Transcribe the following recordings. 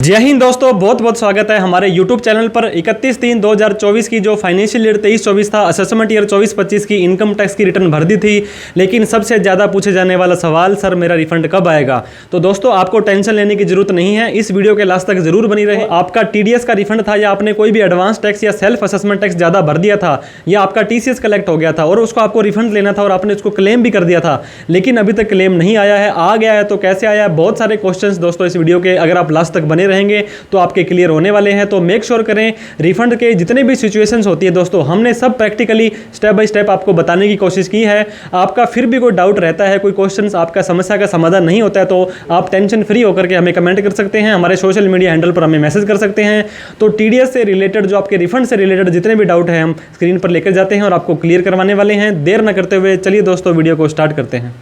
जय हिंद दोस्तों, बहुत बहुत स्वागत है हमारे YouTube चैनल पर। 31/3/2024 की जो फाइनेंशियल ईयर 23-24 था, असेसमेंट ईयर 24-25 की इनकम टैक्स की रिटर्न भर दी थी, लेकिन सबसे ज़्यादा पूछे जाने वाला सवाल, सर मेरा रिफंड कब आएगा। तो दोस्तों आपको टेंशन लेने की जरूरत नहीं है, इस वीडियो के लास्ट तक जरूर बनी रहे। आपका TDS का रिफंड था, या आपने कोई भी एडवांस टैक्स या सेल्फ असेसमेंट टैक्स ज़्यादा भर दिया था, या आपका TCS कलेक्ट हो गया था और उसको आपको रिफंड लेना था और आपने उसको क्लेम भी कर दिया था, लेकिन अभी तक क्लेम नहीं आया है। आ गया है तो कैसे आया है, बहुत सारे क्वेश्चंस दोस्तों इस वीडियो के अगर आप लास्ट तक बने रहेंगे तो आपके क्लियर होने वाले हैं। तो मेक श्योर करें, रिफंड के जितने भी सिचुएशंस होती है दोस्तों, हमने सब प्रैक्टिकली स्टेप बाय स्टेप आपको बताने की कोशिश की है। आपका फिर भी कोई डाउट रहता है, कोई क्वेश्चंस आपका समस्या का समाधान नहीं होता है, तो आप टेंशन फ्री होकर के हमें कमेंट कर सकते हैं, हमारे सोशल मीडिया हैंडल पर हमें मैसेज कर सकते हैं। तो TDS से रिलेटेड, जो आपके रिफंड से रिलेटेड जितने भी डाउट है हम स्क्रीन पर लेकर जाते हैं और आपको क्लियर करवाने वाले हैं। देर न करते हुए चलिए दोस्तों वीडियो को स्टार्ट करते हैं।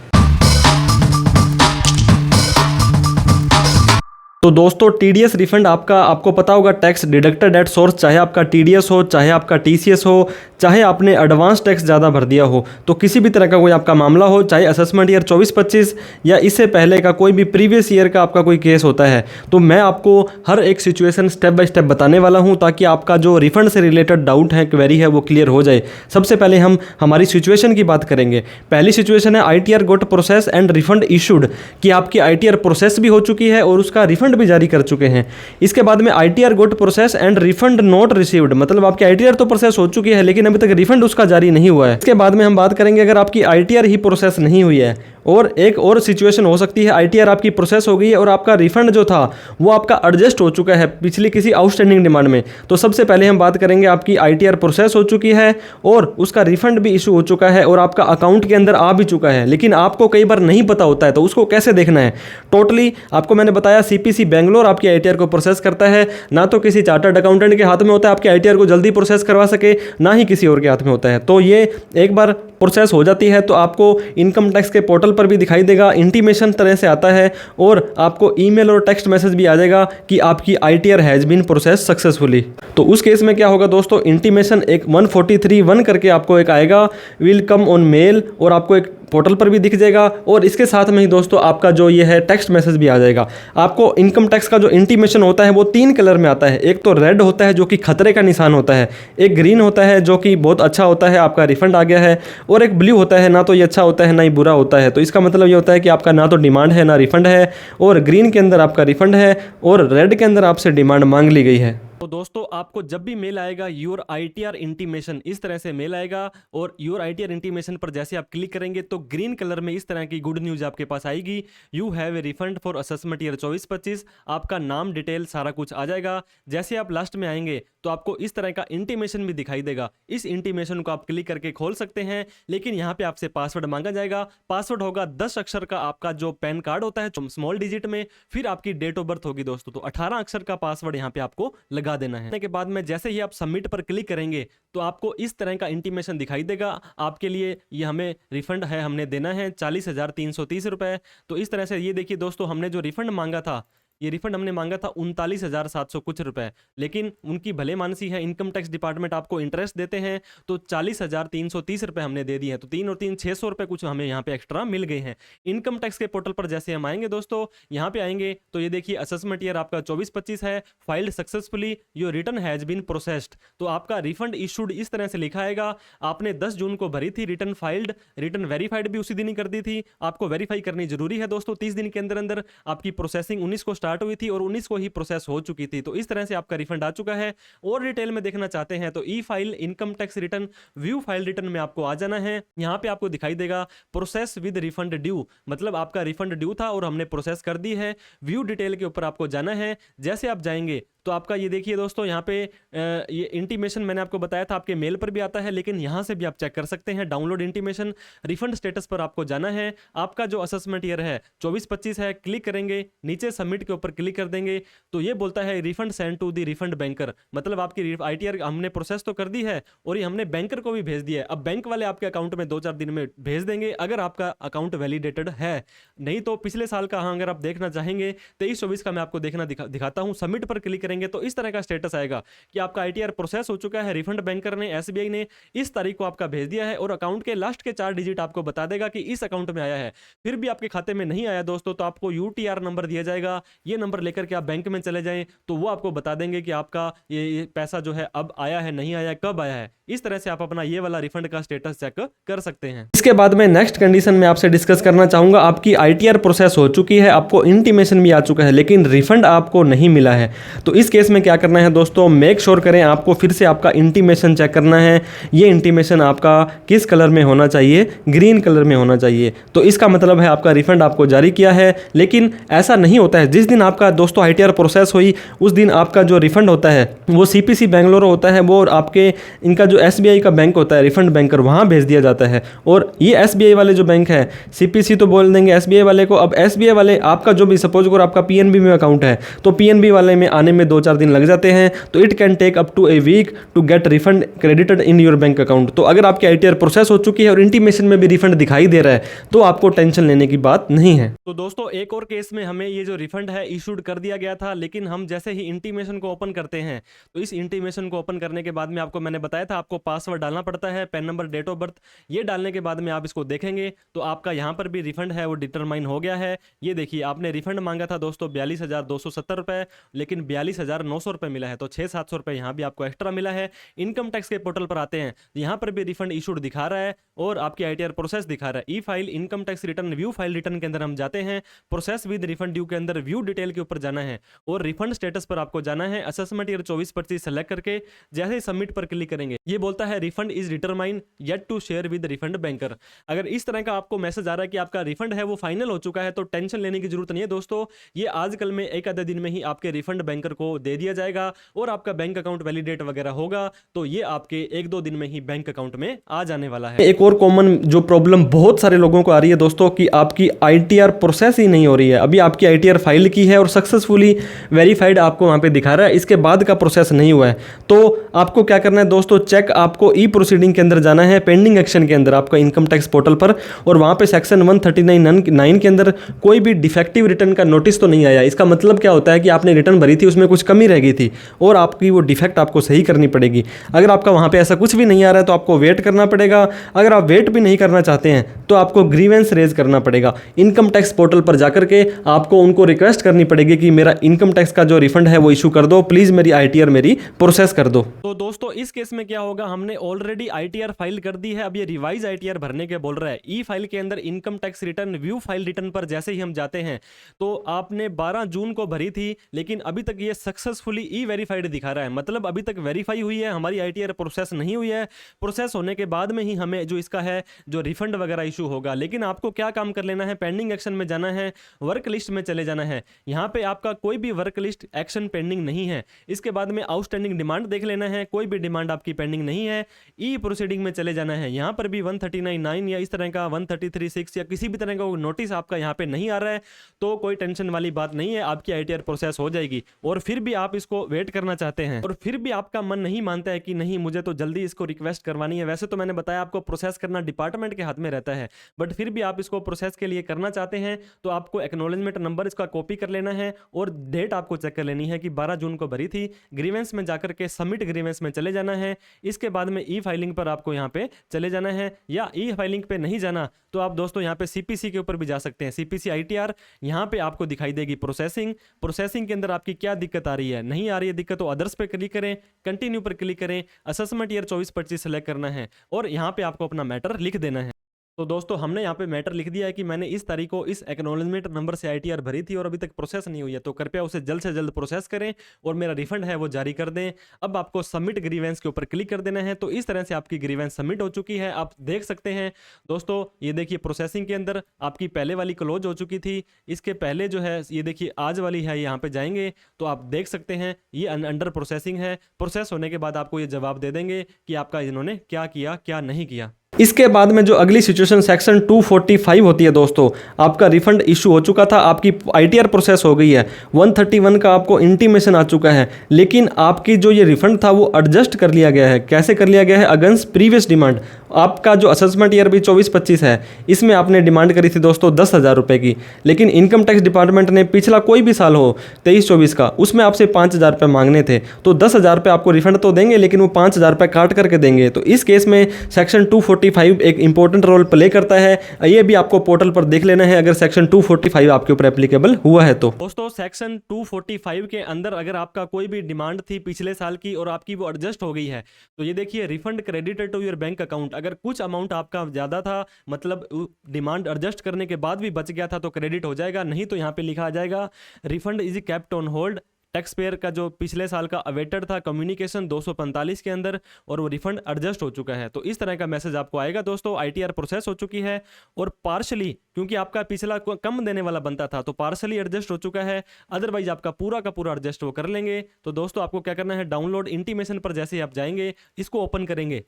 तो दोस्तों TDS रिफंड आपको पता होगा, टैक्स डिडक्टेड एट सोर्स, चाहे आपका TDS हो, चाहे आपका TCS हो, चाहे आपने एडवांस टैक्स ज़्यादा भर दिया हो, तो किसी भी तरह का कोई आपका मामला हो, चाहे असेसमेंट ईयर 24-25 या इससे पहले का कोई भी प्रीवियस ईयर का आपका कोई केस होता है, तो मैं आपको हर एक सिचुएशन स्टेप बाय स्टेप बताने वाला हूं, ताकि आपका जो रिफंड से रिलेटेड डाउट है, क्वेरी है, वो क्लियर हो जाए। सबसे पहले हम हमारी सिचुएशन की बात करेंगे। पहली सिचुएशन है ITR got process and refund issued, कि आपकी ITR प्रोसेस भी हो चुकी है और उसका रिफंड भी जारी कर चुके हैं। इसके बाद में ITR got process and refund not received, मतलब आपकी ITR तो प्रोसेस हो चुकी है लेकिन अभी तक रिफंड उसका जारी नहीं हुआ है। इसके बाद में हम बात करेंगे, अगर आपकी ITR ही प्रोसेस नहीं हुई है, और एक और सिचुएशन हो सकती है, ITR आपकी प्रोसेस हो गई है और आपका रिफंड जो था वो आपका एडजस्ट हो चुका है पिछली किसी आउटस्टैंडिंग डिमांड में। तो सबसे पहले हम बात करेंगे, आपकी ITR प्रोसेस हो चुकी है और उसका रिफंड भी इशू हो चुका है और आपका अकाउंट के अंदर आ भी चुका है, लेकिन आपको कई बार नहीं पता होता है, तो उसको कैसे देखना है। टोटली आपको मैंने बताया, CPC बेंगलोर आपकी ITR को प्रोसेस करता है, ना तो किसी चार्टर्ड अकाउंटेंट के हाथ में होता है आपकी ITR को जल्दी प्रोसेस करवा सके, ना ही किसी और के हाथ में होता है। तो ये एक बार प्रोसेस हो जाती है तो आपको इनकम टैक्स के पोर्टल पर भी दिखाई देगा, इंटीमेशन तरह से आता है, और आपको ईमेल और टेक्स्ट मैसेज भी आ जाएगा कि आपकी ITR has been process successfully. तो उस केस में क्या होगा दोस्तों, इंटीमेशन एक 143(1) करके आपको एक आएगा, विल कम ऑन मेल, और आपको एक पोर्टल पर भी दिख जाएगा, और इसके साथ में ही दोस्तों आपका जो ये है टेक्स्ट मैसेज भी आ जाएगा। आपको इनकम टैक्स का जो इंटीमेशन होता है वो 3 कलर में आता है। एक तो रेड होता है जो कि खतरे का निशान होता है, एक ग्रीन होता है जो कि बहुत अच्छा होता है, आपका रिफंड आ गया है, और एक ब्लू होता है, ना तो ये अच्छा होता है ना ही बुरा होता है। तो इसका मतलब ये होता है कि आपका ना तो डिमांड है ना रिफंड है, और ग्रीन के अंदर आपका रिफंड है और रेड के अंदर आपसे डिमांड मांग ली गई है। तो दोस्तों आपको जब भी मेल आएगा योर ITR इंटीमेशन, इस तरह से मेल आएगा, और योर ITR इंटीमेशन पर जैसे आप क्लिक करेंगे तो ग्रीन कलर में इस तरह की गुड न्यूज आपके पास आएगी, you have a refund for assessment year 24-25। आपका नाम, डिटेल सारा कुछ आ जाएगा। जैसे आप लास्ट में आएंगे तो आपको इस तरह का इंटीमेशन भी दिखाई देगा। इस इंटीमेशन को आप क्लिक करके खोल सकते हैं, लेकिन यहाँ पे आपसे पासवर्ड मांगा जाएगा। पासवर्ड होगा 10 अक्षर का, आपका जो पैन कार्ड होता है स्मॉल डिजिट में, फिर आपकी डेट ऑफ बर्थ होगी दोस्तों। तो 18 अक्षर का पासवर्ड यहाँ पे आपको लगा देना है। के बाद में जैसे ही आप सबमिट पर क्लिक करेंगे तो आपको इस तरह का इंटीमेशन दिखाई देगा, आपके लिए ये हमें रिफंड है, हमने देना है 40,330 रुपए। तो इस तरह से ये देखिए दोस्तों, हमने जो रिफंड मांगा था, ये रिफंड हमने मांगा था 39,700 कुछ रुपए, लेकिन उनकी भले मानसी है, इनकम टैक्स डिपार्टमेंट आपको इंटरेस्ट देते हैं, तो 40,330 रुपए हमने दे दिए हैं। तो 3 और 3 600 रुपए कुछ हमें यहाँ पे एक्स्ट्रा मिल गए हैं। इनकम टैक्स के पोर्टल पर जैसे हम आएंगे दोस्तों, यहाँ पे आएंगे तो ये देखिए असेसमेंट ईयर आपका 24-25 है, filed successfully, your return has been processed. तो आपका रिफंड इशूड इस तरह से लिखा आएगा, आपने 10 जून को भरी थी रिटर्न फाइल्ड, रिटर्न वेरीफाइड भी उसी दिन ही कर दी थी। आपको वेरीफाई करनी जरूरी है दोस्तों 30 दिन के अंदर अंदर। आपकी प्रोसेसिंग 19 को स्टार्ट हुई थी और 19 को ही प्रोसेस हो चुकी थी। तो इस तरह से आपका रिफंड आ चुका है। और डिटेल में देखना चाहते हैं तो e file income tax return view file return में आपको आ जाना है। यहाँ पे आपको दिखाई देगा प्रोसेस विद रिफंड ड्यू, मतलब आपका रिफंड ड्यू था और हमने प्रोसेस कर दी है। व्यू डिटेल के ऊपर आपको जाना है। जैसे आप जाएंगे तो आपका ये देखिए दोस्तों, यहाँ पे ये इंटीमेशन मैंने आपको बताया था आपके मेल पर भी आता है, लेकिन यहाँ से भी आप चेक कर सकते हैं। डाउनलोड इंटीमेशन, रिफंड स्टेटस पर आपको जाना है। आपका जो असेसमेंट ईयर है 24-25 है, क्लिक करेंगे, नीचे सबमिट के ऊपर क्लिक कर देंगे तो ये बोलता है refund send to the refund banker, मतलब आपकी ITR हमने प्रोसेस तो कर दी है और ये हमने बैंकर को भी भेज दिया है। अब बैंक वाले आपके अकाउंट में 2-4 दिन में भेज देंगे, अगर आपका अकाउंट वैलिडेटेड है। नहीं तो पिछले साल का, हाँ, अगर आप देखना चाहेंगे 23-24 का मैं आपको दिखाता हूँ। सबमिट पर क्लिक करेंगे करेंगे तो इस तरह का स्टेटस आएगा कि आपका ITR प्रोसेस हो चुका है, रिफंड बैंकर ने, SBI ने इस तारीख को आपका भेज दिया है और अकाउंट के लास्ट के 4 डिजिट आपको बता देगा कि इस अकाउंट में आया है। फिर भी आपके खाते में नहीं आया दोस्तों तो आपको UTR नंबर दिया जाएगा। ये नंबर लेकर के आप बैंक में चले जाएं तो वो आपको बता देंगे कि आपका ये पैसा जो है अब आया है, नहीं आया, कब आया है। इस तरह से आप अपना ये वाला रिफंड का स्टेटस चेक कर सकते हैं। इसके बाद में नेक्स्ट कंडीशन में आपसे डिस्कस करना चाहूंगा, आपकी ITR प्रोसेस हो चुकी है, आपको इंटीमेशन भी आ चुका है लेकिन रिफंड आपको नहीं मिला है। तो इस केस में क्या करना है दोस्तों, मेक श्योर करें आपको फिर से आपका इंटीमेशन चेक करना है। ये इंटीमेशन आपका किस कलर में होना चाहिए, ग्रीन कलर में होना चाहिए। तो इसका मतलब है आपका रिफंड आपको जारी किया है। लेकिन ऐसा नहीं होता है, जिस दिन आपका दोस्तों ITR प्रोसेस हुई उस दिन आपका जो रिफंड होता है वो CPC बेंगलोर होता है, वो आपके इनका जो SBI का बैंक होता है रिफंड बैंकर, वहाँ भेज दिया जाता है। और ये SBI वाले जो बैंक है, CPC तो बोल देंगे SBI वाले को। अब SBI वाले आपका जो भी सपोज करो आपका PNB में अकाउंट है तो PNB वाले में आने में 2-4 दिन लग जाते हैं। तो it can take up to a week to get refund credited in your bank account. तो अगर आपकी ITR प्रोसेस हो चुकी है और इंटीमेशन में भी रिफंड दिखाई दे रहा है तो आपको टेंशन लेने की बात नहीं है। तो दोस्तों एक और केस में हमें ये जो रिफंड है इशूड कर दिया गया था, लेकिन हम जैसे ही इंटीमेशन को ओपन करते हैं तो इस इंटीमेशन को ओपन करने के बाद में आपको मैंने बताया था आपको पासवर्ड डालना पड़ता है, PAN number, date of birth. ये डालने के बाद में आप इसको देखेंगे तो आपका यहाँ पर भी रिफंड है वो डिटरमाइन हो गया है। ये देखिए आपने रिफंड मांगा था दोस्तों 42,270 रुपये, लेकिन 42,900 रुपये मिला है। तो 600-700 रुपये यहाँ भी आपको एक्स्ट्रा मिला है। इनकम टैक्स के पोर्टल पर आते हैं, यहाँ पर भी रिफंड इशूड दिखा रहा है और आपकी ITR प्रोसेस दिखा रहा है। E file income tax return view file return के अंदर हम जाते हैं, प्रोसेस विद रिफंड ड्यू के अंदर व्यू डिटेल के ऊपर जाना है और रिफंड स्टेटस पर आपको जाना है। असेसमेंट ईयर 24-25 सेलेक्ट करके जैसे ही सबमिट पर क्लिक करेंगे ये बोलता है refund is determine yet to share with refund banker. अगर इस तरह का आपको मैसेज आ रहा है कि आपका रिफंड है वो फाइनल हो चुका है तो टेंशन लेने की जरूरत नहीं है दोस्तों। ये आजकल में एक आधे दिन में ही आपके रिफंड बैंकर को दे दिया जाएगा और आपका बैंक अकाउंट वैलिडेट वगैरह होगा तो ये आपके 1-2 दिन में ही बैंक अकाउंट में आ जाने वाला है। एक और कॉमन जो प्रॉब्लम बहुत सारे लोगों को आ रही है दोस्तों कि आपकी ITR प्रोसेस ही नहीं हो रही है। अभी आपकी ITR फाइल की है और सक्सेसफुली वेरीफाइड आपको वहां पे दिखा रहा है, इसके बाद का प्रोसेस नहीं हुआ है। तो आपको क्या करना है दोस्तों, चेक आपको ई प्रोसीडिंग के अंदर जाना है, पेंडिंग एक्शन के अंदर आपका इनकम टैक्स पोर्टल पर, और वहां पे सेक्शन 139(9) के अंदर कोई भी डिफेक्टिव रिटर्न का नोटिस तो नहीं आया। इसका मतलब क्या होता है कि आपने रिटर्न भरी थी उसमें कुछ कमी रह गई थी और आपकी वो डिफेक्ट आपको सही करनी पड़ेगी। अगर आपका वहां पे ऐसा कुछ भी नहीं आ रहा है तो आपको वेट करना पड़ेगा। अगर आप वेट भी नहीं करना चाहते हैं तो आपको ग्रीवेंस रेज करना पड़ेगा। इनकम टैक्स पोर्टल पर जाकर के आपको उनको रिक्वेस्ट करनी पड़ेगी कि मेरा इनकम टैक्स का जो रिफंड है वो इशू कर दो, प्लीज मेरी ITR मेरी प्रोसेस कर दो। तो दोस्तों इस केस में क्या होगा, हमने ऑलरेडी ITR फाइल कर दी है, अब ये रिवाइज ITR भरने के बोल रहा है। ई फाइल के अंदर income tax return view file return पर जैसे ही हम जाते हैं तो आपने 12 जून को भरी थी लेकिन अभी तक ये सक्सेसफुली ई वेरीफाइड दिखा रहा है, मतलब अभी तक वेरीफाई हुई है, हमारी ITR प्रोसेस नहीं हुई है। प्रोसेस होने के बाद में ही हमें जो इसका है जो रिफंड वगैरह इशू होगा। लेकिन आपको क्या काम कर लेना है, पेंडिंग एक्शन में जाना है, वर्क लिस्ट में चले जाना है। यहाँ पे आपका कोई भी वर्क लिस्ट एक्शन पेंडिंग नहीं है। इसके बाद में आउटस्टैंडिंग डिमांड देख लेना है, कोई भी डिमांड आपकी पेंडिंग नहीं है। ई प्रोसीडिंग में चले जाना है, यहाँ पर भी 139(9) या इस तरह का 133(6) या किसी भी तरह का नोटिस आपका यहाँ पे नहीं आ रहा है तो कोई टेंशन वाली बात नहीं है, आपकी ITR प्रोसेस हो जाएगी। और फिर भी आप इसको वेट करना चाहते हैं और फिर भी आपका मन नहीं मानता है कि नहीं मुझे तो जल्दी इसको रिक्वेस्ट करवानी है। वैसे तो मैंने बताया आपको प्रोसेस करना डिपार्टमेंट के हाथ में रहता है, बट फिर भी आप इसको प्रोसेस के लिए करना चाहते हैं तो आपको एक्नॉलेजमेंट नंबर इसका कॉपी कर लेना है और डेट आपको चेक कर लेनी है कि 12 जून को भरी थी। ग्रीवेंस में जाकर के सबमिट ग्रीवेंस में चले जाना है। इसके बाद में ई फाइलिंग पर आपको यहाँ पे चले जाना है, या ई फाइलिंग पे नहीं जाना तो आप दोस्तों यहाँ पे CPC के ऊपर भी जा सकते हैं। CPC ITR यहाँ पे आपको दिखाई देगी प्रोसेसिंग के अंदर आपकी क्या दिक्कत आ रही है, नहीं आ रही है दिक्कत तो अदर्स पे क्लिक करें, कंटिन्यू पर क्लिक करें, असेसमेंट ईयर 24-25 सेलेक्ट करना है और यहाँ पे आपको अपना मैटर लिख देना है। तो दोस्तों हमने यहाँ पे मैटर लिख दिया है कि मैंने इस तारीख को इस एक्नॉलेजमेंट नंबर से ITR भरी थी और अभी तक प्रोसेस नहीं हुई है, तो कृपया उसे जल्द से जल्द प्रोसेस करें और मेरा रिफंड है वो जारी कर दें। अब आपको सबमिट ग्रीवेंस के ऊपर क्लिक कर देना है। तो इस तरह से आपकी ग्रीवेंस सबमिट हो चुकी है, आप देख सकते हैं दोस्तों। ये देखिए प्रोसेसिंग के अंदर आपकी पहले वाली क्लोज हो चुकी थी, इसके पहले जो है ये देखिए आज वाली है, यहाँ पे जाएंगे तो आप देख सकते हैं ये अंडर प्रोसेसिंग है। प्रोसेस होने के बाद आपको ये जवाब दे देंगे कि आपका इन्होंने क्या किया क्या नहीं किया। इसके बाद में जो अगली सिचुएशन सेक्शन 245 होती है दोस्तों, आपका रिफंड इशू हो चुका था, आपकी ITR प्रोसेस हो गई है, 131 का आपको इंटीमेशन आ चुका है, लेकिन आपकी जो ये रिफंड था वो एडजस्ट कर लिया गया है। कैसे कर लिया गया है? अगेंस्ट प्रीवियस डिमांड आपका जो असेसमेंट ईयर भी 24-25 है, इसमें आपने डिमांड करी थी दोस्तों 10,000 रुपये की, लेकिन इनकम टैक्स डिपार्टमेंट ने पिछला कोई भी साल हो 23-24 का, उसमें आपसे 5,000 रुपये मांगने थे, तो 10,000 रुपये आपको रिफंड तो देंगे, लेकिन वो 5,000 रुपये काट करके देंगे। तो इस केस में सेक्शन 245 एक इंपॉर्टेंट रोल प्ले करता है। ये भी आपको पोर्टल पर देख लेना है अगर सेक्शन 245 आपके ऊपर एप्लीकेबल हुआ है तो। दोस्तों सेक्शन 245 के अंदर अगर आपका कोई भी डिमांड थी पिछले साल की और आपकी वो एडजस्ट हो गई है, तो ये देखिए refund credited to your bank account. अगर कुछ अमाउंट आपका ज़्यादा था, मतलब डिमांड एडजस्ट करने के बाद भी बच गया था, तो क्रेडिट हो जाएगा, नहीं तो यहाँ पे लिखा आ जाएगा refund is kept on hold. Tax payer का जो पिछले साल का अवेटेड था कम्युनिकेशन 245 के अंदर, और वो रिफंड एडजस्ट हो चुका है। तो इस तरह का मैसेज आपको आएगा दोस्तों। आईटीआर प्रोसेस हो चुकी है और पार्शली, क्योंकि आपका पिछला कम देने वाला बनता था, तो पार्शली एडजस्ट हो चुका है, अदरवाइज आपका पूरा का पूरा एडजस्ट वो कर लेंगे। तो दोस्तों आपको क्या करना है, डाउनलोड इंटीमेशन पर जैसे ही आप जाएंगे, इसको ओपन करेंगे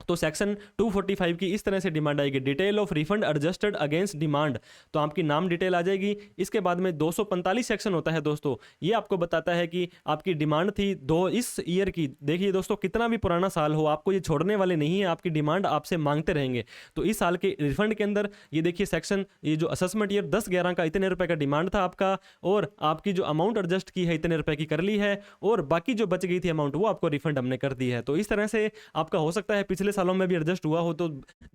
तो सेक्शन 245 की इस तरह से डिमांड आएगी, detail of refund adjusted against demand. तो आपकी नाम डिटेल आ जाएगी। इसके बाद में 245 सेक्शन होता है दोस्तों, ये आपको बताता है कि आपकी डिमांड थी इस ईयर की। देखिए दोस्तों, कितना भी पुराना साल हो, आपको ये छोड़ने वाले नहीं है, आपकी डिमांड आपसे मांगते रहेंगे। तो इस साल के रिफंड के अंदर ये देखिए सेक्शन, ये जो असेसमेंट ईयर 10/11 का इतने रुपए का डिमांड था आपका, और आपकी जो अमाउंट एडजस्ट की है इतने रुपए की कर ली है, और बाकी जो बच गई थी अमाउंट वो आपको रिफंड हमने कर दी है। तो इस तरह से आपका हो सकता है पिछले सालों में भी एडजस्ट हुआ हो, तो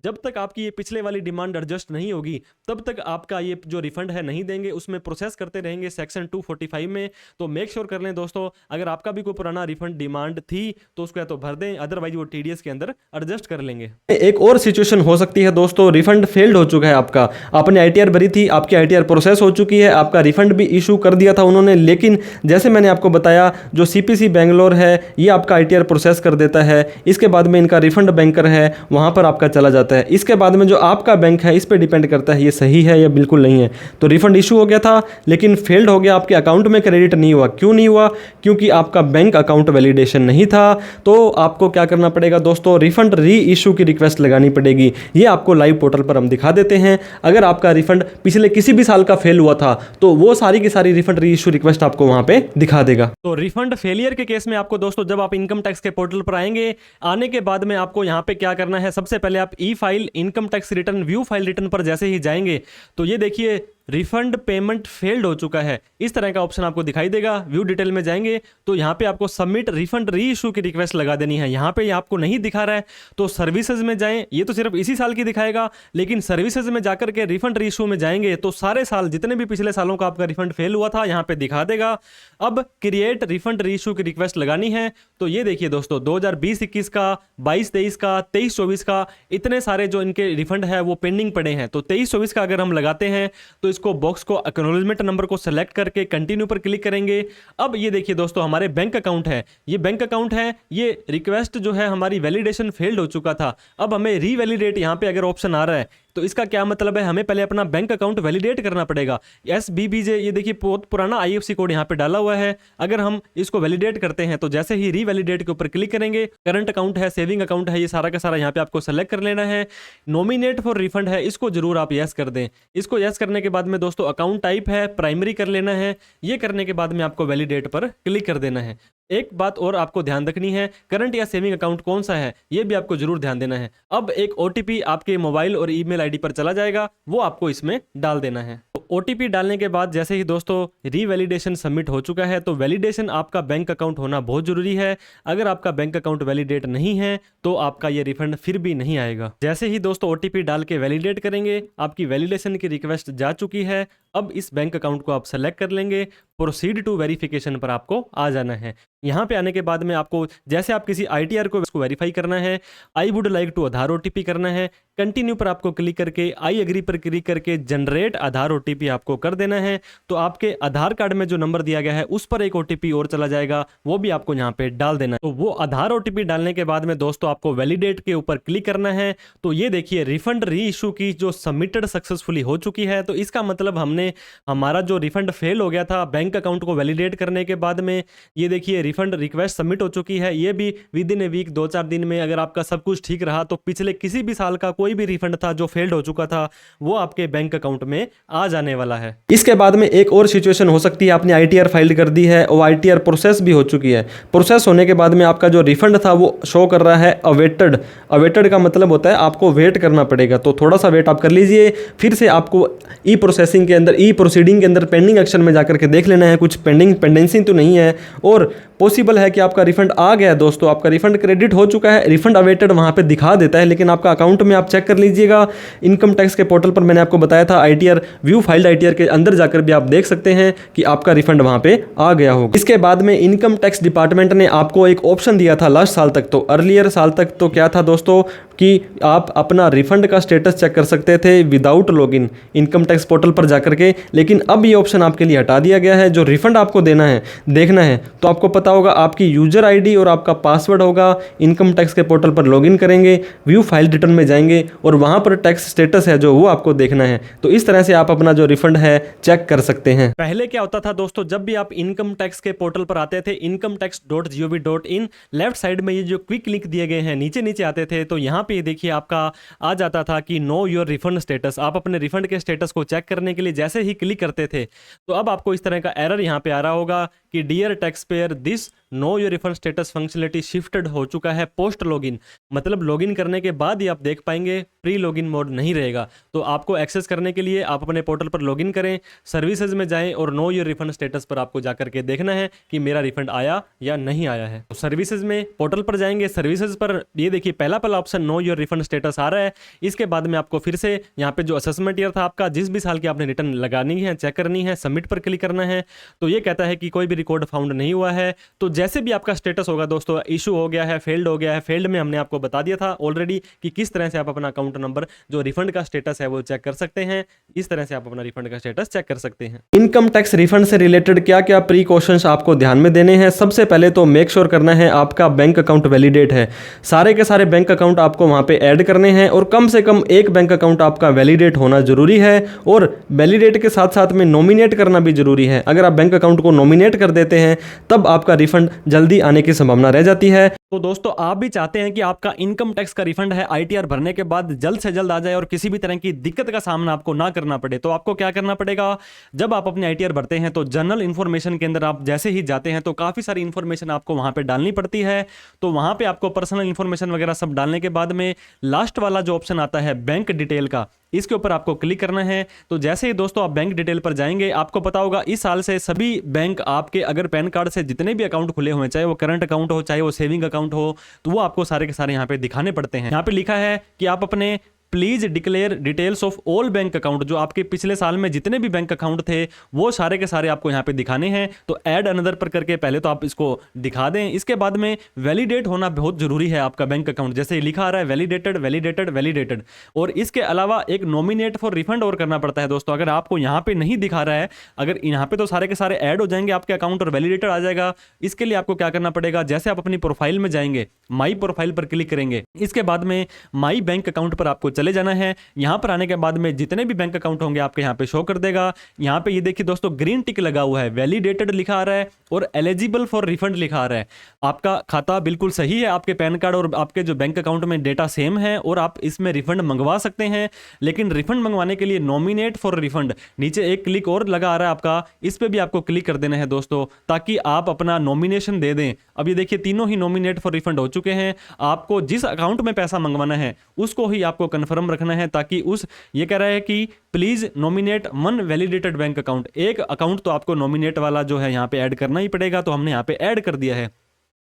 जब तक आपकी ये पिछले वाली डिमांड एडजस्ट नहीं होगी तब तक आपका ये जो रिफंड है नहीं देंगे, उसमें प्रोसेस करते रहेंगे सेक्शन 245 में। तो मेक श्योर कर लें दोस्तों, अगर आपका भी कोई पुराना रिफंड डिमांड थी तो उसको या तो भर दें, अदरवाइज वो टीडीएस के अंदर एडजस्ट कर लेंगे। एक और सिचुएशन हो सकती है दोस्तों, रिफंड फेल्ड हो चुका है आपका, आपने आईटीआर भरी थी, आपकी आईटीआर प्रोसेस हो चुकी है, आपका रिफंड भी इशू कर दिया था उन्होंने, लेकिन जैसे मैंने आपको बताया जो सीपीसी बेंगलोर है ये आपका आईटीआर प्रोसेस कर देता है, इसके बाद में इनका रिफंड बैंकर है वहाँ पर आपका चला जाता है, इसके बाद में जो आपका बैंक है इस पर डिपेंड करता है ये सही है या बिल्कुल नहीं है। तो रिफंड इशू हो गया था लेकिन फेल्ड हो गया, आपके अकाउंट में क्रेडिट नहीं हुआ। क्यों नहीं हुआ? क्योंकि आपका बैंक अकाउंट वैलिडेशन नहीं था। तो आपको क्या करना पड़ेगा दोस्तों, रिफंड री इशू की रिक्वेस्ट लगानी पड़ेगी। ये आपको लाइव पोर्टल पर हम दिखा देते हैं। अगर आपका रिफंड पिछले किसी भी साल का फेल हुआ था तो वो सारी की सारी रिफंड री इशू रिक्वेस्ट आपको वहाँ पे दिखा देगा। तो रिफंड फेलियर के केस में आपको दोस्तों, जब आप इनकम टैक्स के पोर्टल पर आएंगे, आने के बाद में आपको यहाँ पे क्या करना है, सबसे पहले आप e file income tax return view file return पर जैसे ही जाएंगे तो ये देखिए रिफंड पेमेंट फेल्ड हो चुका है, इस तरह का ऑप्शन आपको दिखाई देगा। व्यू डिटेल में जाएंगे तो यहाँ पे आपको सबमिट रिफंड री इशू की रिक्वेस्ट लगा देनी है। यहाँ पे आपको नहीं दिखा रहा है तो सर्विसेज में जाएं, ये तो सिर्फ इसी साल की दिखाएगा, लेकिन सर्विसेज में जाकर के रिफंड री इशू में जाएंगे तो सारे साल जितने भी पिछले सालों का आपका रिफंड फेल हुआ था यहाँ पे दिखा देगा। अब क्रिएट रिफंड री इशू की रिक्वेस्ट लगानी है तो ये देखिए दोस्तों 2020-21 का, 22-23 का, 23-24 का, इतने सारे जो इनके रिफंड है वो पेंडिंग पड़े हैं। तो 23-24 का अगर हम लगाते हैं तो इसको बॉक्स को एक्नॉलेजमेंट नंबर को सेलेक्ट करके कंटिन्यू पर क्लिक करेंगे। अब ये देखिए दोस्तों हमारे बैंक अकाउंट है, ये बैंक अकाउंट है, ये रिक्वेस्ट जो है हमारी वैलिडेशन फेल्ड हो चुका था। अब हमें रीवैलिडेट यहाँ पे अगर ऑप्शन आ रहा है तो इसका क्या मतलब है, हमें पहले अपना बैंक अकाउंट वैलिडेट करना पड़ेगा। SBBJ ये देखिए बहुत पुराना IFSC कोड यहाँ पे डाला हुआ है। अगर हम इसको वैलिडेट करते हैं तो जैसे ही रीवैलिडेट के ऊपर क्लिक करेंगे, करंट अकाउंट है, सेविंग अकाउंट है, ये सारा का सारा यहाँ पे आपको सेलेक्ट कर लेना है। नॉमिनेट फॉर रिफंड है, इसको जरूर आप यस कर दें। इसको यस करने के बाद में दोस्तों अकाउंट टाइप है प्राइमरी कर लेना है। ये करने के बाद में आपको वैलिडेट पर क्लिक कर देना है। एक बात और आपको ध्यान रखनी है, करंट या सेविंग अकाउंट कौन सा है ये भी आपको जरूर ध्यान देना है। अब एक OTP आपके मोबाइल और ईमेल आईडी पर चला जाएगा, वो आपको इसमें डाल देना है। तो OTP डालने के बाद जैसे ही दोस्तों रीवैलिडेशन सबमिट हो चुका है तो वैलिडेशन आपका बैंक अकाउंट होना बहुत जरूरी है। अगर आपका बैंक अकाउंट वैलिडेट नहीं है तो आपका ये रिफंड फिर भी नहीं आएगा। जैसे ही दोस्तों OTP डाल के वैलिडेट करेंगे, आपकी वैलिडेशन की रिक्वेस्ट जा चुकी है। अब इस बैंक अकाउंट को आप सेलेक्ट कर लेंगे, प्रोसीड टू वेरिफिकेशन पर आपको आ जाना है। यहाँ पे आने के बाद में आपको जैसे आप किसी ITR को इसको वेरीफाई करना है, I would like to Aadhaar OTP करना है, कंटिन्यू पर आपको क्लिक करके आई एग्री पर क्लिक करके जनरेट आधार OTP आपको कर देना है। तो आपके आधार कार्ड में जो नंबर दिया गया है उस पर एक OTP और चला जाएगा, वो भी आपको यहाँ पे डाल देना है। तो वो आधार OTP डालने के बाद में दोस्तों आपको वैलिडेट के ऊपर क्लिक करना है। तो ये देखिए रिफंड री इशू की जो सबमिटेड सक्सेसफुली हो चुकी है। तो इसका मतलब हमारा जो रिफंड फेल हो गया था बैंक अकाउंट को वैलिडेट करने के बाद में, ये देखिए रिफंड रिक्वेस्ट सबमिट हो चुकी है। ये भी विद इन ए वीक 2-4 दिन में अगर आपका सब कुछ ठीक रहा तो पिछले किसी भी साल का कोई कोई भी रिफंड था जो फेल्ड हो चुका था वो आपके बैंक अकाउंट में आ जाने वाला है। इसके बाद में एक और सिचुएशन हो सकती है, आपने ITR फाइल कर दी है और ITR प्रोसेस भी हो चुकी है। प्रोसेस होने के बाद में आपका जो रिफंड था वो शो कर रहा है अवेटेड। अवेटेड का मतलब होता है आपको वेट करना पड़ेगा, तो थोड़ा सा वेट आप कर लीजिए। फिर से आपको ई प्रोसेसिंग के अंदर, ई प्रोसीडिंग के अंदर पेंडिंग एक्शन में जाकर के देख लेना है कुछ पेंडेंसी तो नहीं है, और पॉसिबल है कि आपका रिफंड आ गया दोस्तों, आपका रिफंड क्रेडिट हो चुका है, रिफंड अवेटेड वहाँ पे दिखा देता है, लेकिन आपका अकाउंट में आप चेक कर लीजिएगा। इनकम टैक्स के पोर्टल पर मैंने आपको बताया था ITR व्यू फाइल्ड ITR के अंदर जाकर भी आप देख सकते हैं कि आपका रिफंड वहाँ पे आ गया होगा। इसके बाद में इनकम टैक्स डिपार्टमेंट ने आपको एक ऑप्शन दिया था लास्ट साल तक, तो अर्लियर साल तक तो क्या था दोस्तों कि आप अपना रिफंड का स्टेटस चेक कर सकते थे without login income tax portal पर जाकर के, लेकिन अब ये ऑप्शन आपके लिए हटा दिया गया है। जो रिफंड आपको देना है, देखना है, तो आपको पता होगा आपकी यूजर ID और आपका पासवर्ड होगा। इनकम टैक्स के पोर्टल पर लॉगिन करेंगे, व्यू फाइल रिटर्न में जाएंगे और वहां पर टैक्स स्टेटस है जो वो आपको देखना है। तो इस तरह से आप अपना जो रिफंड है चेक कर सकते हैं। पहले क्या होता था दोस्तों, जब भी आप इनकम टैक्स के पोर्टल पर आते थे incometax.gov.in, लेफ्ट साइड में ये जो क्विक लिंक दिए गए हैं नीचे नीचे आते थे, तो यहाँ पे देखिए आपका आ जाता था कि नो योर रिफंड स्टेटस। आप अपने रिफंड के स्टेटस को चेक करने के लिए जैसे ही क्लिक करते थे तो अब आपको इस तरह का एरर यहाँ पे आ रहा होगा कि dear tax payer this know your refund status functionality shifted हो चुका है पोस्ट लॉगिन। मतलब लॉगिन करने के बाद ही आप देख पाएंगे, प्री लॉगिन मोड नहीं रहेगा। तो आपको एक्सेस करने के लिए आप अपने पोर्टल पर लॉगिन करें, सर्विसेज में जाएं और नो योर रिफंड स्टेटस पर आपको जाकर के देखना है कि मेरा रिफंड आया या नहीं आया है। तो सर्विसेज में पोर्टल पर जाएंगे, सर्विसेज पर ये देखिए पहला option know your refund status आ रहा है। इसके बाद में आपको फिर से यहाँ पे जो असेसमेंट ईयर था आपका, जिस भी साल की आपने रिटर्न लगानी है, चेक करनी है, सबमिट पर क्लिक करना है। तो ये कहता है कि कोई भी रिकॉर्ड फाउंड नहीं हुआ है। तो जैसे भी आपका स्टेटस होगा दोस्तों, इशू हो गया है, फेल्ड हो गया है, फेल्ड में हमने आपको बता दिया था ऑलरेडी कि किस तरह से आप अपना अकाउंट नंबर जो रिफंड का स्टेटस है वो चेक कर सकते हैं। इस तरह से आप अपना रिफंड का स्टेटस चेक कर सकते हैं। इनकम टैक्स रिफंड से रिलेटेड क्या क्या प्रीकॉशंस आपको ध्यान में देने हैं। सबसे पहले तो मेक श्योर करना है आपका बैंक अकाउंट वैलिडेट है। सारे के सारे बैंक अकाउंट आपको वहां पे ऐड करने हैं और कम से कम एक बैंक अकाउंट आपका वैलिडेट होना जरूरी है, और वैलिडेट के साथ साथ में नॉमिनेट करना भी जरूरी है। अगर आप बैंक अकाउंट को नॉमिनेट कर देते हैं तब आपका रिफंड जल्दी आने की संभावना रह जाती है। तो दोस्तों आप भी चाहते हैं कि आपका इनकम टैक्स का रिफंड है ITR भरने के बाद जल्द से जल्द आ जाए और किसी भी तरह की दिक्कत का सामना आपको ना करना पड़े, तो आपको क्या करना पड़ेगा, जब आप अपने ITR भरते हैं तो जनरल इंफॉर्मेशन के अंदर आप जैसे ही जाते हैं तो काफी सारी इंफॉर्मेशन आपको वहां पे डालनी पड़ती है। तो वहां पे आपको पर्सनल इंफॉर्मेशन वगैरह सब डालने के बाद में लास्ट वाला जो ऑप्शन आता है बैंक डिटेल का, इसके ऊपर आपको क्लिक करना है। तो जैसे ही दोस्तों आप बैंक डिटेल पर जाएंगे, आपको पता होगा इस साल से सभी बैंक आपके अगर पैन कार्ड से जितने भी अकाउंट खुले हुए हैं, चाहे वो करंट अकाउंट हो चाहे वो सेविंग अकाउंट हो, तो वो आपको सारे के सारे यहाँ पे दिखाने पड़ते हैं। यहाँ पे लिखा है कि आप अपने please declare details of all bank account, जो आपके पिछले साल में जितने भी बैंक अकाउंट थे वो सारे के सारे आपको यहाँ पे दिखाने हैं। तो ऐड अनदर पर करके पहले तो आप इसको दिखा दें। इसके बाद में वैलिडेट होना बहुत जरूरी है आपका बैंक अकाउंट, जैसे लिखा आ रहा है वैलिडेटेड वैलिडेटेड वैलिडेटेड। और इसके अलावा एक नॉमिनेट फॉर रिफंड और करना पड़ता है दोस्तों। अगर आपको यहाँ पे नहीं दिखा रहा है, अगर यहाँ पे तो सारे के सारे ऐड हो जाएंगे आपके अकाउंट और वैलिडेटेड आ जाएगा। इसके लिए आपको क्या करना पड़ेगा, जैसे आप अपनी प्रोफाइल में जाएंगे, माई प्रोफाइल पर क्लिक करेंगे, इसके बाद में माई बैंक अकाउंट पर आपको चले जाना है। यहां पर आने के बाद में जितने भी बैंक अकाउंट होंगे आपके यहां पे शो कर देगा। यहां पे ये देखिए दोस्तों ग्रीन टिक लगा हुआ है, वैलिडेटेड लिखा आ रहा है और एलिजिबल फॉर रिफंड लिखा आ रहा है। आपका खाता बिल्कुल सही है, आपके पैन कार्ड और आपके जो बैंक अकाउंट में डेटा सेम है और आप इसमें रिफंड मंगवा सकते हैं। लेकिन रिफंड मंगवाने के लिए नॉमिनेट फॉर रिफंड नीचे एक क्लिक और लगा आ रहा है आपका, इस पे भी आपको क्लिक कर देना है दोस्तों, ताकि आप अपना नॉमिनेशन दे दें। अब ये देखिए तीनों ही नॉमिनेट फॉर रिफंड हो चुके हैं। आपको जिस अकाउंट में पैसा मंगवाना है उसको ही आपको कंफर्म रखना है, ताकि उस ये कह रहा है कि please nominate one validated bank account, एक अकाउंट तो आपको नॉमिनेट वाला जो है यहां पे ऐड करना ही पड़ेगा। तो हमने यहां पे ऐड कर दिया है।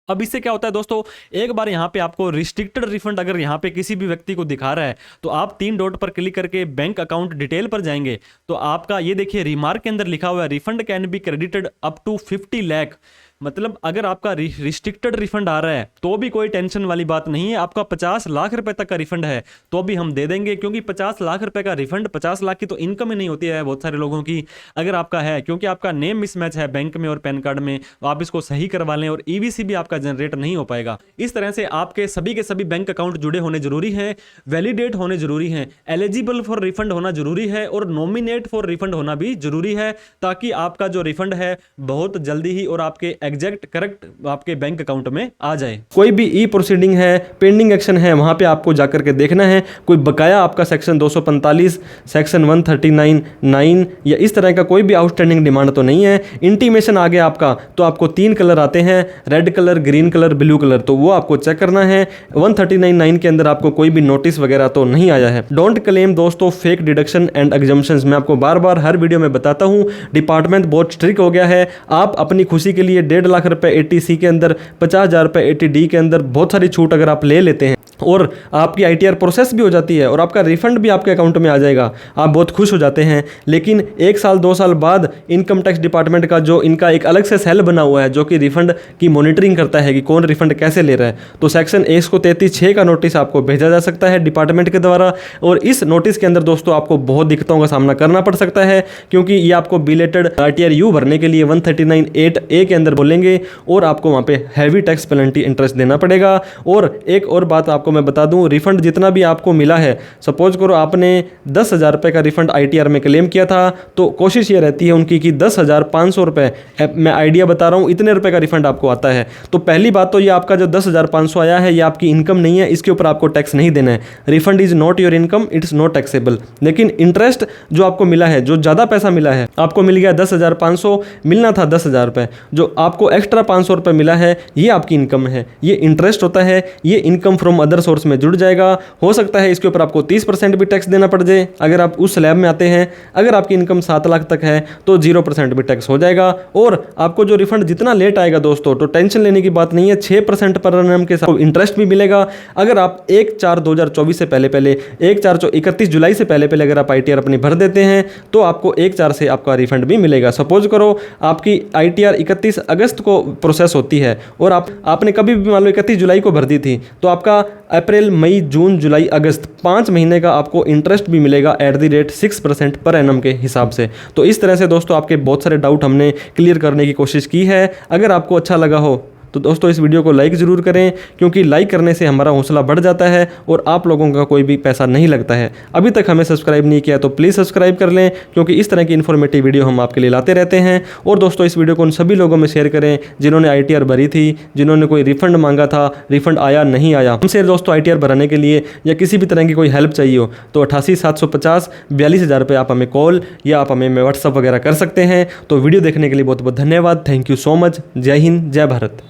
अब इससे क्या होता है दोस्तों, एक बार यहां पे आपको रिस्ट्रिक्टेड रिफंड अगर यहां पे किसी भी व्यक्ति को दिखा रहा है तो आप 3 डॉट पर क्लिक करके बैंक अकाउंट डिटेल पर जाएंगे तो आपका ये देखिए रिमार्क के अंदर लिखा हुआ है refund can be credited up to 50 lakh. मतलब अगर आपका रिस्ट्रिक्टेड रिफंड आ रहा है तो भी कोई टेंशन वाली बात नहीं है। आपका 50 लाख रुपए तक का रिफंड है तो भी हम दे देंगे, क्योंकि 50 लाख रुपए का रिफंड, 50 लाख की तो इनकम ही नहीं होती है बहुत सारे लोगों की। अगर आपका है, क्योंकि आपका नेम मिसमैच है बैंक में और पैन कार्ड में, तो आप इसको सही करवा लें और ईवीसी भी आपका जनरेट नहीं हो पाएगा। इस तरह से आपके सभी के सभी बैंक अकाउंट जुड़े होने जरूरी है, वैलिडेट होने जरूरी है, एलिजिबल फॉर रिफंड होना जरूरी है और नॉमिनेट फॉर रिफंड होना भी जरूरी है, ताकि आपका जो रिफंड है बहुत जल्दी ही और आपके एग्जैक्ट करेक्ट आपके बैंक अकाउंट में आ जाए। कोई भी ई प्रोसीडिंग है, पेंडिंग एक्शन है, वहाँ पे आपको जाकर के देखना है कोई बकाया आपका सेक्शन 245, सेक्शन 139(9) या इस तरह का कोई भी आउटस्टैंडिंग डिमांड तो नहीं है। इंटीमेशन आ गया आपका तो आपको 3 कलर आते हैं, red colour, green colour, blue colour, तो वो आपको चेक करना है। 139(9) के अंदर आपको कोई भी नोटिस वगैरह तो नहीं आया है। डोंट क्लेम दोस्तों फेक डिडक्शन एंड एग्जम्पशंस। मैं आपको बार बार हर वीडियो में बताता हूँ, डिपार्टमेंट बहुत स्ट्रिक्ट हो गया है। आप अपनी खुशी के लिए 1.5 लाख रुपए 80C के अंदर, 50,000 रुपए 80D के अंदर बहुत सारी छूट अगर आप ले लेते हैं और आपकी ITR प्रोसेस भी हो जाती है और आपका रिफंड भी आपके अकाउंट में आ जाएगा, आप बहुत खुश हो जाते हैं। लेकिन 1 साल 2 साल बाद इनकम टैक्स डिपार्टमेंट का जो इनका एक अलग से सेल बना हुआ है जो कि रिफंड की मॉनिटरिंग करता है कि कौन रिफंड कैसे ले रहा है, तो सेक्शन 133(6) का नोटिस आपको भेजा जा सकता है डिपार्टमेंट के द्वारा। और इस नोटिस के अंदर दोस्तों आपको बहुत दिक्कतों का सामना करना पड़ सकता है, क्योंकि ये आपको बिलेटेड ITR यू भरने के लिए 139(8)A के अंदर बोलेंगे और आपको वहाँ पे हैवी टैक्स पेनल्टी इंटरेस्ट देना पड़ेगा। और एक और बात आपको मैं बता दूं, रिफंड जितना भी आपको मिला है, सपोज करो आपने 10,000 रुपये का रिफंड ITR में क्लेम किया था, तो कोशिश ये रहती है उनकी कि 10,500 रुपये, मैं आइडिया बता रहा हूँ, इतने रुपये का रिफंड आपको आता है। तो पहली बात तो ये आपका जो 10,500 आया है ये आपकी इनकम नहीं है, इसके ऊपर आपको टैक्स नहीं देना है। Refund is not your income, it's not taxable. लेकिन इंटरेस्ट जो आपको मिला है, जो ज़्यादा पैसा मिला है, आपको मिल गया 10,500, मिलना था 10,000 रुपये, जो आपको एक्स्ट्रा 500 रुपये मिला है, ये आपकी इनकम है, ये इंटरेस्ट होता है, ये इनकम फ्रॉम अदर सोर्स में जुड़ जाएगा। हो सकता है इसके ऊपर आपको 30% भी टैक्स देना पड़ जाए अगर आप उस स्लैब में आते हैं। अगर आपकी इनकम 7 लाख तक है तो 0% भी टैक्स हो जाएगा। और आपको जो रिफंड जितना लेट आएगा दोस्तों, तो टेंशन लेने की बात नहीं है, 6% पर एनम के साथ इंटरेस्ट भी मिलेगा। अगर आप 1/4/2024 से पहले 31 जुलाई से पहले अगर आप ITR अपनी भर देते हैं तो आपको 1/4 से आपका रिफंड भी मिलेगा। सपोज करो आपकी ITR 31 अगस्त को प्रोसेस होती है और आपने कभी भी मान लो 31 जुलाई को भर दी थी, तो आपका अप्रैल, मई, जून, जुलाई, अगस्त 5 महीने का आपको इंटरेस्ट भी मिलेगा @6% पर एनम के हिसाब से। तो इस तरह से दोस्तों आपके बहुत सारे डाउट हमने क्लियर करने की कोशिश की है। अगर आपको अच्छा लगा हो तो दोस्तों इस वीडियो को लाइक ज़रूर करें, क्योंकि लाइक करने से हमारा हौसला बढ़ जाता है और आप लोगों का कोई भी पैसा नहीं लगता है। अभी तक हमें सब्सक्राइब नहीं किया तो प्लीज़ सब्सक्राइब कर लें, क्योंकि इस तरह की इन्फॉर्मेटिव वीडियो हम आपके लिए लाते रहते हैं। और दोस्तों इस वीडियो को उन सभी लोगों में शेयर करें जिन्होंने ITR भरी थी, जिन्होंने कोई रिफंड मांगा था, रिफंड आया नहीं आया। हमसे दोस्तों ITR भराने के लिए या किसी भी तरह की कोई हेल्प चाहिए हो तो 88 750 42,000 रुपये आप हमें कॉल या आप हमें व्हाट्सअप वगैरह कर सकते हैं। तो वीडियो देखने के लिए बहुत बहुत धन्यवाद। Thank you so much. जय हिंद, जय भारत।